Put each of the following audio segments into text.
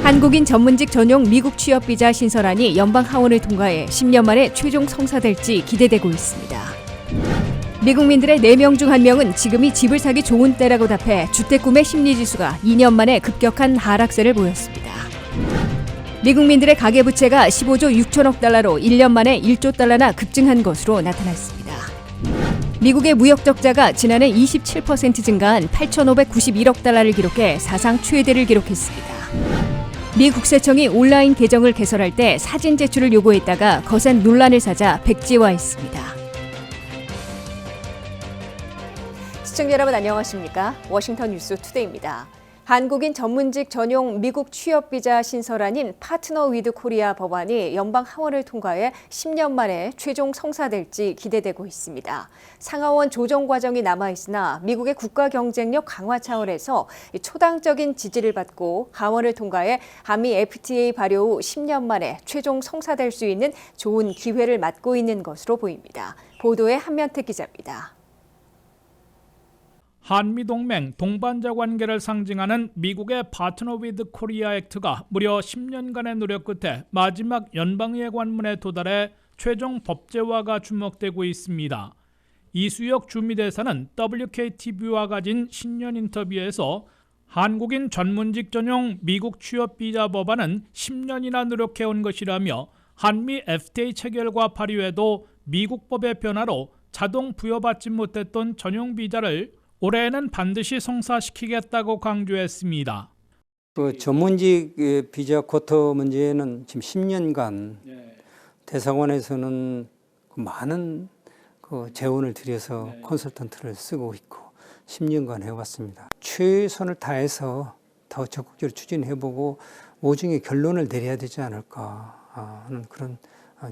한국인 전문직 전용 미국 취업 비자 신설안이 연방 하원을 통과해 10년 만에 최종 성사될지 기대되고 있습니다. 미국민들의 4명 중 1명은 지금이 집을 사기 좋은 때라고 답해 주택 구매 심리지수가 2년 만에 급격한 하락세를 보였습니다. 미국민들의 가계부채가 15조 6천억 달러로 1년 만에 1조 달러나 급증한 것으로 나타났습니다. 미국의 무역 적자가 지난해 27% 증가한 8,591억 달러를 기록해 사상 최대를 기록했습니다. 미 국세청이 온라인 계정을 개설할 때 사진 제출을 요구했다가 거센 논란을 사자 백지화했습니다. 시청자 여러분 안녕하십니까? 워싱턴 뉴스 투데이입니다. 한국인 전문직 전용 미국 취업 비자 신설안인 파트너 위드 코리아 법안이 연방 하원을 통과해 10년 만에 최종 성사될지 기대되고 있습니다. 상하원 조정 과정이 남아있으나 미국의 국가 경쟁력 강화 차원에서 초당적인 지지를 받고 하원을 통과해 한미 FTA 발효 후 10년 만에 최종 성사될 수 있는 좋은 기회를 맞고 있는 것으로 보입니다. 보도에 한면택 기자입니다. 한미동맹 동반자 관계를 상징하는 미국의 파트너 위드 코리아 액트가 무려 10년간의 노력 끝에 마지막 연방의회 관문에 도달해 최종 법제화가 주목되고 있습니다. 이수혁 주미대사는 WKTV와 가진 신년 인터뷰에서 한국인 전문직 전용 미국 취업 비자 법안은 10년이나 노력해온 것이라며 한미 FTA 체결과 발의에도 미국 법의 변화로 자동 부여받지 못했던 전용 비자를 올해에는 반드시 성사시키겠다고 강조했습니다. 전문직 비자 쿼터 문제는 지금 10년간 대사관에서는 많은 재원을 들여서 컨설턴트를 쓰고 있고 10년간 해왔습니다. 최선을 다해서 더 적극적으로 추진해보고 오중에 결론을 내려야 되지 않을까 하는 그런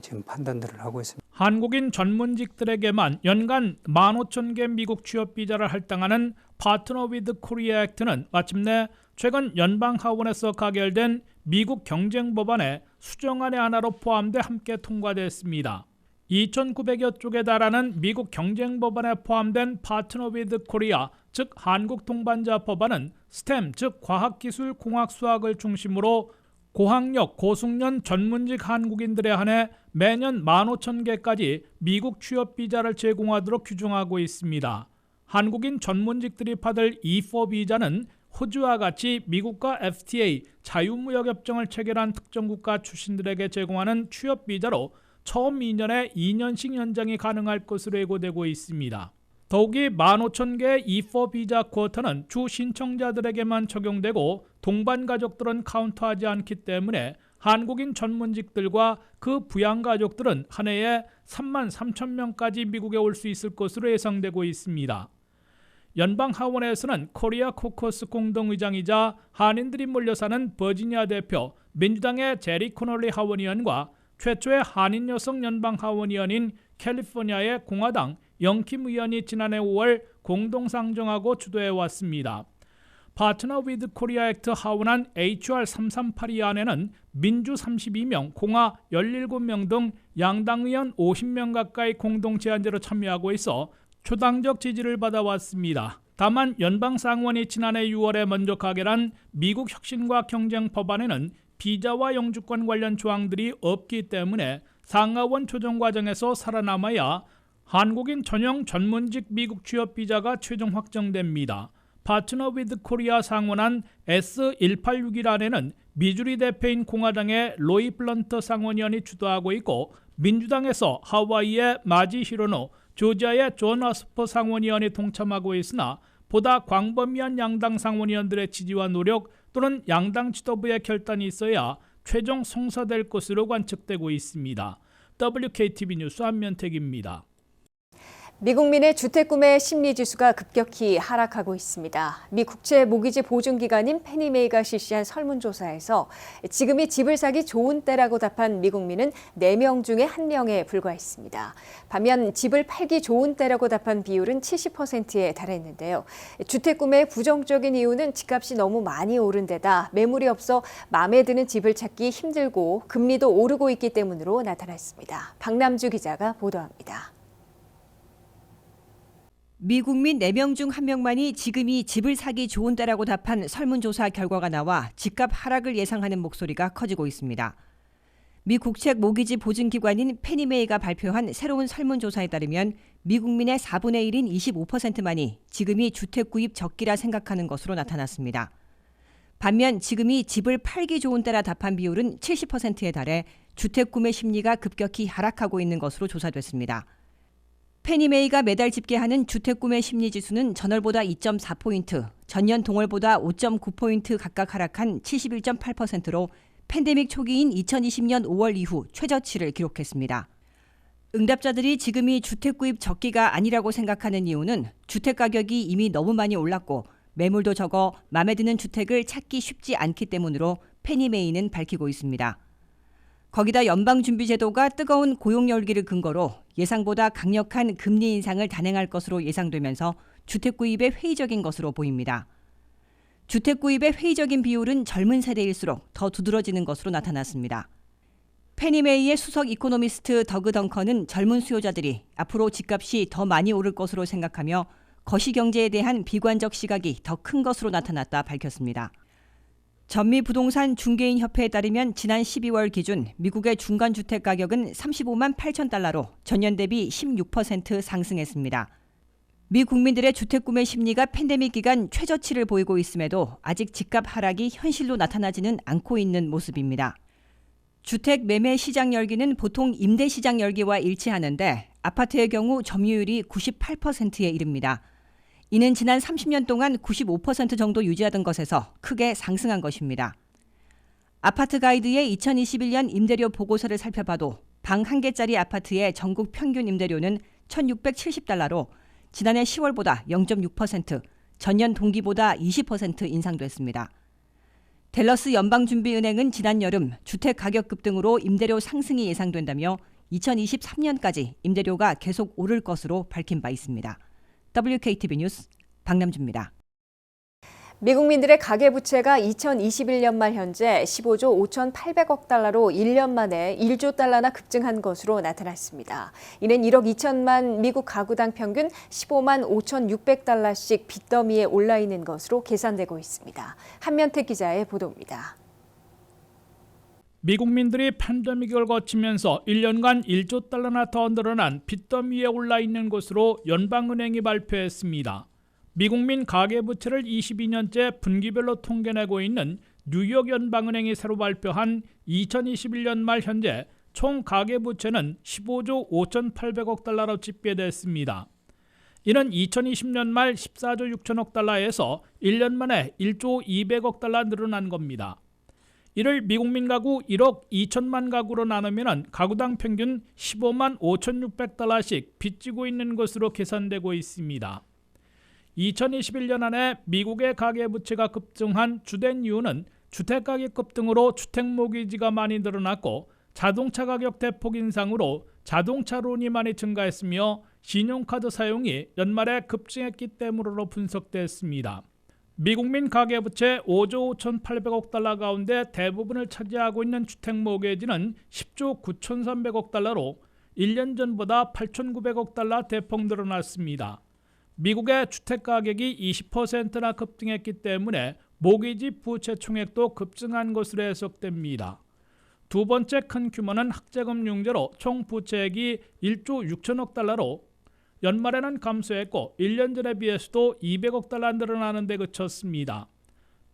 지금 판단들을 하고 있습니다. 한국인 전문직들에게만 연간 15,000개 미국 취업 비자를 할당하는 파트너 위드 코리아 액트는 마침내 최근 연방 하원에서 가결된 미국 경쟁 법안의 수정안의 하나로 포함돼 함께 통과됐습니다. 2,900여 쪽에 달하는 미국 경쟁 법안에 포함된 파트너 위드 코리아, 즉 한국 동반자 법안은 스템, 즉 과학기술 공학수학을 중심으로 고학력, 고숙련 전문직 한국인들에 한해 매년 15,000개까지 미국 취업 비자를 제공하도록 규정하고 있습니다. 한국인 전문직들이 받을 E4 비자는 호주와 같이 미국과 FTA 자유무역협정을 체결한 특정 국가 출신들에게 제공하는 취업 비자로 처음 2년에 2년씩 연장이 가능할 것으로 예고되고 있습니다. 더욱이 15,000개의 E4 비자 쿼터는 주 신청자들에게만 적용되고 동반 가족들은 카운트하지 않기 때문에 한국인 전문직들과 그 부양 가족들은 한 해에 33,000명까지 미국에 올 수 있을 것으로 예상되고 있습니다. 연방 하원에서는 코리아 코커스 공동의장이자 한인들이 몰려 사는 버지니아 대표 민주당의 제리 코널리 하원의원과 최초의 한인 여성 연방 하원의원인 캘리포니아의 공화당 영킴 의원이 지난해 5월 공동 상정하고 주도해왔습니다. 파트너 위드 코리아 액트 하원안 HR 3382 안에는 민주 32명, 공화 17명 등 양당 의원 50명 가까이 공동 제안자로 참여하고 있어 초당적 지지를 받아왔습니다. 다만 연방 상원이 지난해 6월에 먼저 가결한 미국 혁신과 경쟁 법안에는 비자와 영주권 관련 조항들이 없기 때문에 상하원 조정 과정에서 살아남아야 한국인 전용 전문직 미국 취업 비자가 최종 확정됩니다. 파트너 위드 코리아 상원안 S1861 안에는 미주리 대표인 공화당의 로이 블런터 상원의원이 주도하고 있고 민주당에서 하와이의 마지 히로노, 조지아의 존 어스퍼 상원의원이 동참하고 있으나 보다 광범위한 양당 상원의원들의 지지와 노력 또는 양당 지도부의 결단이 있어야 최종 성사될 것으로 관측되고 있습니다. WKTV 뉴스 한면택입니다. 미국민의 주택 구매 심리지수가 급격히 하락하고 있습니다. 미 국채 모기지 보증기관인 페니메이가 실시한 설문조사에서 지금이 집을 사기 좋은 때라고 답한 미국민은 4명 중에 1명에 불과했습니다. 반면 집을 팔기 좋은 때라고 답한 비율은 70%에 달했는데요. 주택 구매의 부정적인 이유는 집값이 너무 많이 오른 데다 매물이 없어 마음에 드는 집을 찾기 힘들고 금리도 오르고 있기 때문으로 나타났습니다. 박남주 기자가 보도합니다. 미국민 4명 중 1명만이 지금이 집을 사기 좋은 때라고 답한 설문조사 결과가 나와 집값 하락을 예상하는 목소리가 커지고 있습니다. 미 국책 모기지 보증기관인 페니메이가 발표한 새로운 설문조사에 따르면 미국민의 4분의 1인 25%만이 지금이 주택 구입 적기라 생각하는 것으로 나타났습니다. 반면 지금이 집을 팔기 좋은 때라 답한 비율은 70%에 달해 주택 구매 심리가 급격히 하락하고 있는 것으로 조사됐습니다. 페니메이가 매달 집계하는 주택 구매 심리 지수는 전월보다 2.4포인트, 전년 동월보다 5.9포인트 각각 하락한 71.8%로 팬데믹 초기인 2020년 5월 이후 최저치를 기록했습니다. 응답자들이 지금이 주택 구입 적기가 아니라고 생각하는 이유는 주택 가격이 이미 너무 많이 올랐고 매물도 적어 마음에 드는 주택을 찾기 쉽지 않기 때문으로 페니메이는 밝히고 있습니다. 거기다 연방준비제도가 뜨거운 고용 열기를 근거로 예상보다 강력한 금리 인상을 단행할 것으로 예상되면서 주택 구입에 회의적인 것으로 보입니다. 주택 구입의 회의적인 비율은 젊은 세대일수록 더 두드러지는 것으로 나타났습니다. 페니메이의 수석 이코노미스트 더그 덩컨은 젊은 수요자들이 앞으로 집값이 더 많이 오를 것으로 생각하며 거시경제에 대한 비관적 시각이 더 큰 것으로 나타났다 밝혔습니다. 전미부동산 중개인협회에 따르면 지난 12월 기준 미국의 중간주택 가격은 35만 8천 달러로 전년 대비 16% 상승했습니다. 미 국민들의 주택 구매 심리가 팬데믹 기간 최저치를 보이고 있음에도 아직 집값 하락이 현실로 나타나지는 않고 있는 모습입니다. 주택 매매 시장 열기는 보통 임대 시장 열기와 일치하는데 아파트의 경우 점유율이 98%에 이릅니다. 이는 지난 30년 동안 95% 정도 유지하던 것에서 크게 상승한 것입니다. 아파트 가이드의 2021년 임대료 보고서를 살펴봐도 방 1개짜리 아파트의 전국 평균 임대료는 1,670달러로 지난해 10월보다 0.6%, 전년 동기보다 20% 인상됐습니다. 댈러스 연방준비은행은 지난 여름 주택 가격 급등으로 임대료 상승이 예상된다며 2023년까지 임대료가 계속 오를 것으로 밝힌 바 있습니다. WKTV 뉴스 박남주입니다. 미국민들의 가계부채가 2021년 말 현재 15조 5,800억 달러로 1년 만에 1조 달러나 급증한 것으로 나타났습니다. 이는 1억 2천만 미국 가구당 평균 15만 5,600달러씩 빚더미에 올라 있는 것으로 계산되고 있습니다. 한면택 기자의 보도입니다. 미국민들이 팬데믹을 거치면서 1년간 1조 달러나 더 늘어난 빚더미에 올라 있는 것으로 연방은행이 발표했습니다. 미국민 가계부채를 22년째 분기별로 통계내고 있는 뉴욕 연방은행이 새로 발표한 2021년 말 현재 총 가계부채는 15조 5,800억 달러로 집계됐습니다. 이는 2020년 말 14조 6천억 달러에서 1년 만에 1조 200억 달러 늘어난 겁니다. 이를 미국민 가구 1억 2천만 가구로 나누면 가구당 평균 15만 5,600달러씩 빚지고 있는 것으로 계산되고 있습니다. 2021년 안에 미국의 가계부채가 급증한 주된 이유는 주택가격 급등으로 주택모기지가 많이 늘어났고 자동차 가격 대폭 인상으로 자동차론이 많이 증가했으며 신용카드 사용이 연말에 급증했기 때문으로 분석됐습니다. 미국민 가계부채 5조 5,800억 달러 가운데 대부분을 차지하고 있는 주택모기지는 10조 9,300억 달러로 1년 전보다 8,900억 달러 대폭 늘어났습니다. 미국의 주택가격이 20%나 급등했기 때문에 모기지 부채 총액도 급증한 것으로 해석됩니다. 두 번째 큰 규모는 학자금융제로 총 부채액이 1조 6천억 달러로 연말에는 감소했고 1년 전에 비해서도 200억 달러 늘어나는 데 그쳤습니다.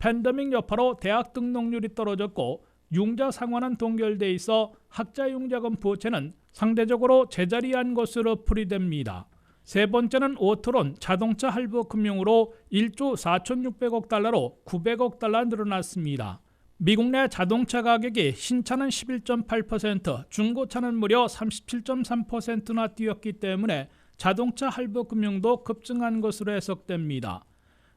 팬데믹 여파로 대학 등록률이 떨어졌고 융자 상환은 동결돼 있어 학자융자금 부채는 상대적으로 제자리한 것으로 풀이됩니다. 세 번째는 오토론 자동차 할부 금융으로 1조 4,600억 달러로 900억 달러 늘어났습니다. 미국 내 자동차 가격이 신차는 11.8%, 중고차는 무려 37.3%나 뛰었기 때문에 자동차 할부 금융도 급증한 것으로 해석됩니다.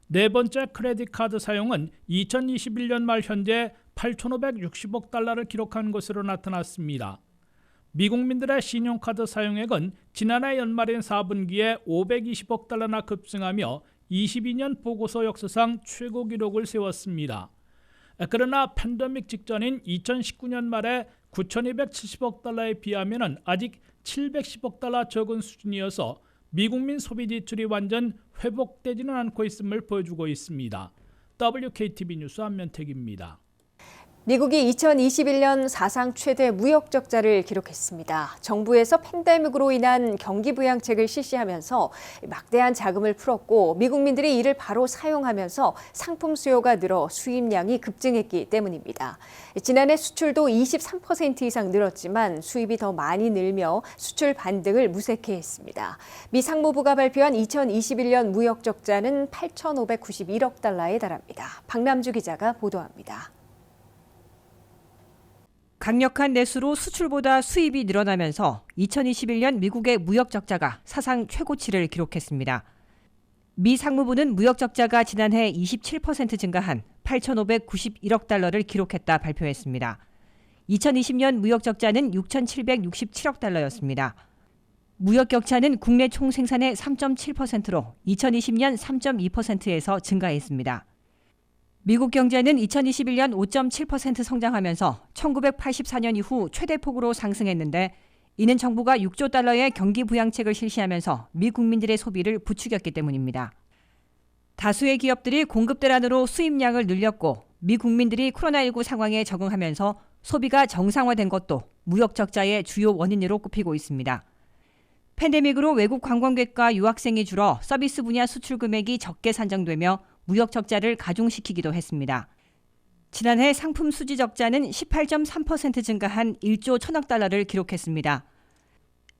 네 번째 크레딧 카드 사용은 2021년 말 현재 8,560억 달러를 기록한 것으로 나타났습니다. 미국민들의 신용카드 사용액은 지난해 연말인 4분기에 520억 달러나 급증하며 22년 보고서 역사상 최고 기록을 세웠습니다. 그러나 팬데믹 직전인 2019년 말에 9,270억 달러에 비하면 아직 710억 달러 적은 수준이어서 미국민 소비 지출이 완전 회복되지는 않고 있음을 보여주고 있습니다. WKTV 뉴스 안면택입니다. 미국이 2021년 사상 최대 무역 적자를 기록했습니다. 정부에서 팬데믹으로 인한 경기 부양책을 실시하면서 막대한 자금을 풀었고 미국민들이 이를 바로 사용하면서 상품 수요가 늘어 수입량이 급증했기 때문입니다. 지난해 수출도 23% 이상 늘었지만 수입이 더 많이 늘며 수출 반등을 무색해 했습니다. 미 상무부가 발표한 2021년 무역 적자는 8,591억 달러에 달합니다. 박남주 기자가 보도합니다. 강력한 내수로 수출보다 수입이 늘어나면서 2021년 미국의 무역 적자가 사상 최고치를 기록했습니다. 미 상무부는 무역 적자가 지난해 27% 증가한 8,591억 달러를 기록했다 발표했습니다. 2020년 무역 적자는 6,767억 달러였습니다. 무역 격차는 국내 총생산의 3.7%로 2020년 3.2%에서 증가했습니다. 미국 경제는 2021년 5.7% 성장하면서 1984년 이후 최대폭으로 상승했는데 이는 정부가 6조 달러의 경기 부양책을 실시하면서 미 국민들의 소비를 부추겼기 때문입니다. 다수의 기업들이 공급 대란으로 수입량을 늘렸고 미 국민들이 코로나19 상황에 적응하면서 소비가 정상화된 것도 무역 적자의 주요 원인으로 꼽히고 있습니다. 팬데믹으로 외국 관광객과 유학생이 줄어 서비스 분야 수출 금액이 적게 산정되며 무역 적자를 가중시키기도 했습니다. 지난해 상품 수지 적자는 18.3% 증가한 1조 1천억 달러를 기록했습니다.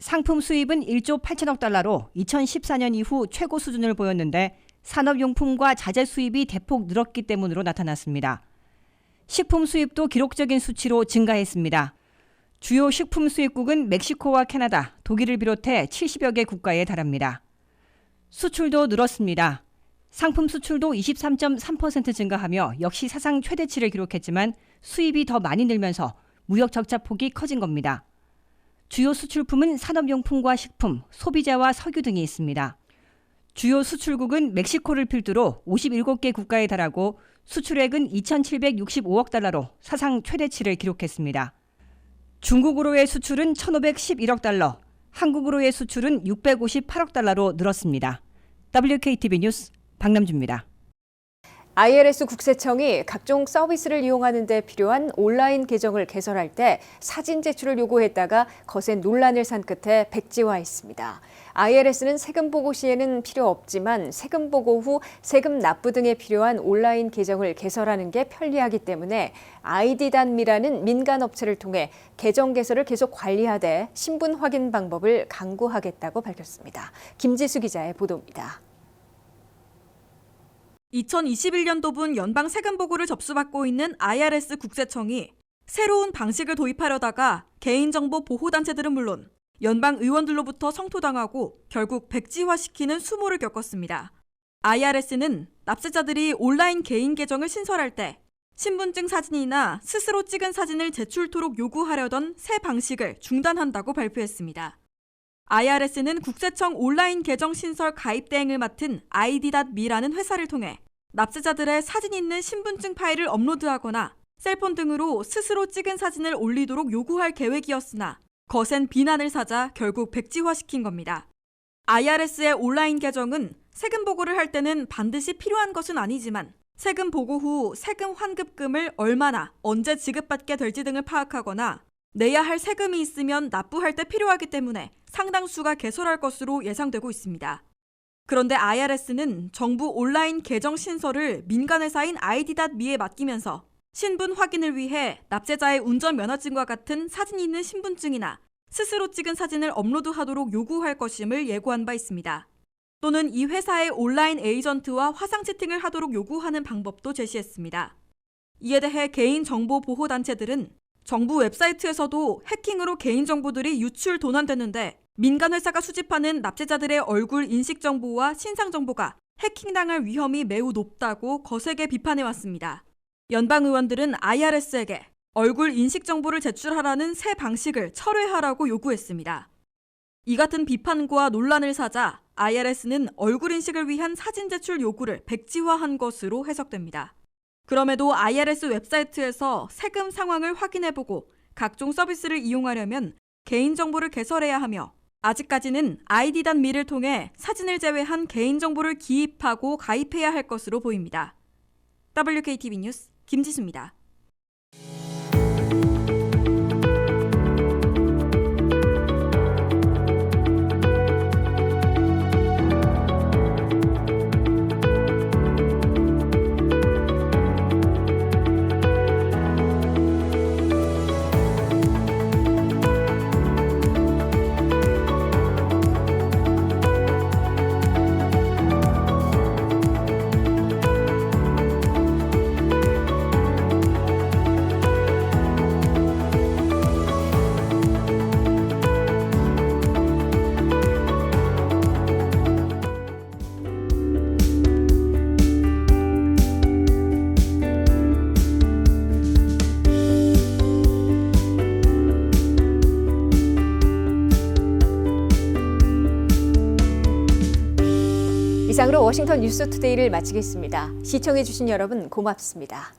상품 수입은 1조 8천억 달러로 2014년 이후 최고 수준을 보였는데 산업용품과 자재 수입이 대폭 늘었기 때문으로 나타났습니다. 식품 수입도 기록적인 수치로 증가했습니다. 주요 식품 수입국은 멕시코와 캐나다, 독일을 비롯해 70여 개 국가에 달합니다. 수출도 늘었습니다. 상품 수출도 23.3% 증가하며 역시 사상 최대치를 기록했지만 수입이 더 많이 늘면서 무역 적자 폭이 커진 겁니다. 주요 수출품은 산업용품과 식품, 소비자와 석유 등이 있습니다. 주요 수출국은 멕시코를 필두로 57개 국가에 달하고 수출액은 2,765억 달러로 사상 최대치를 기록했습니다. 중국으로의 수출은 1,511억 달러, 한국으로의 수출은 658억 달러로 늘었습니다. WKTV 뉴스 박남주입니다. IRS 국세청이 각종 서비스를 이용하는 데 필요한 온라인 계정을 개설할 때 사진 제출을 요구했다가 거센 논란을 산 끝에 백지화했습니다. IRS는 세금 보고 시에는 필요 없지만 세금 보고 후 세금 납부 등에 필요한 온라인 계정을 개설하는 게 편리하기 때문에 아이디단미라는 민간 업체를 통해 계정 개설을 계속 관리하되 신분 확인 방법을 강구하겠다고 밝혔습니다. 김지수 기자의 보도입니다. 2021년도분 연방 세금 보고를 접수받고 있는 IRS 국세청이 새로운 방식을 도입하려다가 개인정보 보호단체들은 물론 연방 의원들로부터 성토당하고 결국 백지화시키는 수모를 겪었습니다. IRS는 납세자들이 온라인 개인 계정을 신설할 때 신분증 사진이나 스스로 찍은 사진을 제출토록 요구하려던 새 방식을 중단한다고 발표했습니다. IRS는 국세청 온라인 계정 신설 가입 대행을 맡은 ID.me라는 회사를 통해 납세자들의 사진 있는 신분증 파일을 업로드하거나 셀폰 등으로 스스로 찍은 사진을 올리도록 요구할 계획이었으나 거센 비난을 사자 결국 백지화시킨 겁니다. IRS의 온라인 계정은 세금 보고를 할 때는 반드시 필요한 것은 아니지만 세금 보고 후 세금 환급금을 얼마나 언제 지급받게 될지 등을 파악하거나 내야 할 세금이 있으면 납부할 때 필요하기 때문에 상당수가 개설할 것으로 예상되고 있습니다. 그런데 IRS는 정부 온라인 계정 신설을 민간회사인 ID.me에 맡기면서 신분 확인을 위해 납세자의 운전면허증과 같은 사진 있는 신분증이나 스스로 찍은 사진을 업로드하도록 요구할 것임을 예고한 바 있습니다. 또는 이 회사의 온라인 에이전트와 화상 채팅을 하도록 요구하는 방법도 제시했습니다. 이에 대해 개인정보보호단체들은 정부 웹사이트에서도 해킹으로 개인정보들이 유출 도난되는데 민간 회사가 수집하는 납세자들의 얼굴 인식 정보와 신상 정보가 해킹당할 위험이 매우 높다고 거세게 비판해왔습니다. 연방 의원들은 IRS에게 얼굴 인식 정보를 제출하라는 새 방식을 철회하라고 요구했습니다. 이 같은 비판과 논란을 사자 IRS는 얼굴 인식을 위한 사진 제출 요구를 백지화한 것으로 해석됩니다. 그럼에도 IRS 웹사이트에서 세금 상황을 확인해보고 각종 서비스를 이용하려면 개인정보를 개설해야 하며 아직까지는 아이디.미를 통해 사진을 제외한 개인정보를 기입하고 가입해야 할 것으로 보입니다. WKTV 뉴스 김지수입니다. 이상으로 워싱턴 뉴스투데이를 마치겠습니다. 시청해주신 여러분 고맙습니다.